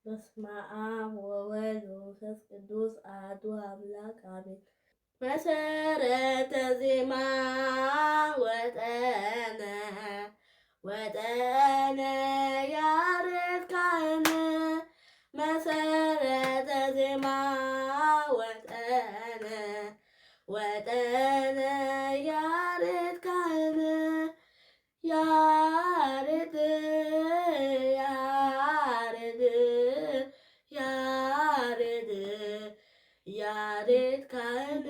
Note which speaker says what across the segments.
Speaker 1: በስመ አብ ወወልድ ወመንፈስ ቅዱስ አሐዱ አምላክ አሜን። መሰረተ ዜማ ወጠነ ያሬድ ካህን መሰረተ ዜማ ወጠነ ያሬድ ካህን ያሬድ ያሬድ ካህን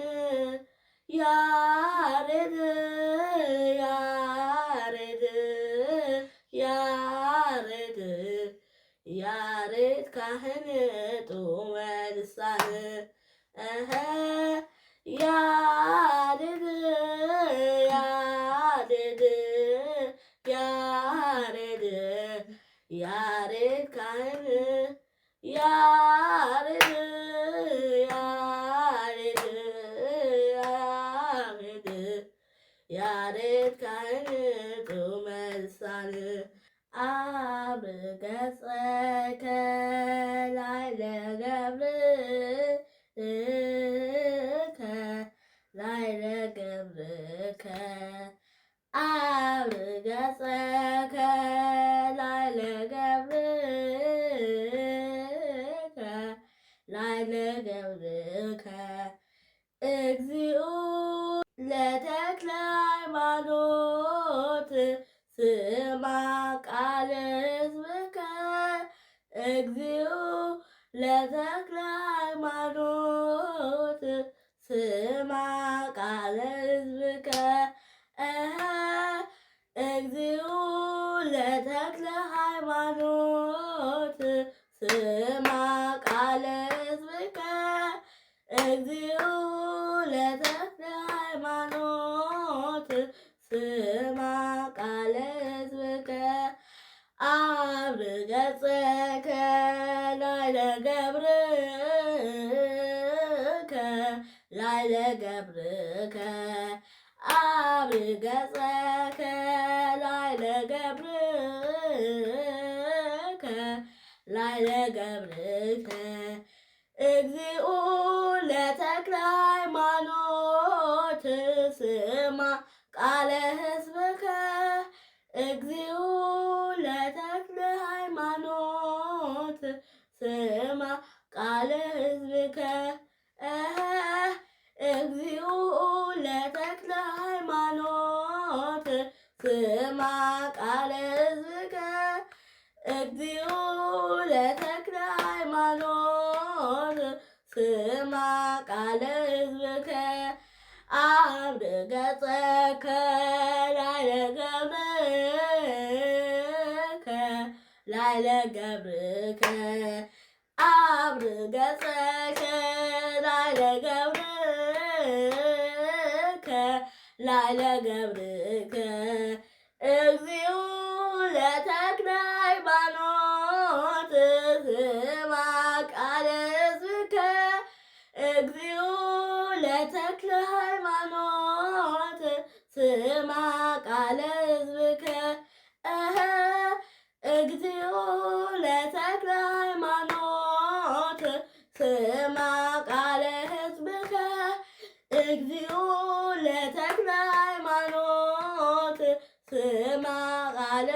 Speaker 1: ያሬድ ካህን ጡመ ልሳን ያሬድ ካህን ያሬድ ካህን ጡመ ልሳን አብ ገጸከ ላዕለ ገብርከ አብ ገጸከ ላዕለ ገብርከ እግዚኦ ለተክለ ሃይማኖት ስማ ቃለ ሕዝብከ እግዚኦ ለተክለ ሃይማኖት ስማ ቃለ ሕዝብከ እግዚኦ ለተክለ ሃይማኖት ስማ ቃለ ሕዝብከ እግዚኦ ለተክለ ሃይማኖት ስማ ቃለ ሕዝብከ አብ ገጸከ ላዕለ ገብርከ አብ ገጸከ ላዕለ ገብርከ እግዚኦ ለተክለ ሃይማኖት ስማ ቃለ ሕዝብከ እግዚኦ ለተክለ ሃይማኖት ስማ ቃለ ሕዝብከ እግዚኦ ለተክለ ሃይማኖት ስማ ቃለ ሕዝብከ እግዚኦ ለተክለ ሃይማኖት ስማ ቃለ ሕዝብከ አብ ገጸከ ላዕለ ገብርከ አብ ገጸከ ላዕለ ገብርከ እግዚኦ ለተክለ ሃይማኖት ስማ ቃለ ሕዝብከ እግዚኦ ለተክለ ሃይማኖት ስማ ቃለ ሕዝብከ እግዚኦ ለተክለ ሃይማኖት ስማ ቃለ ሕዝብከ እግዚኦ ለተክለ ሃይማኖት ስማ ቃለ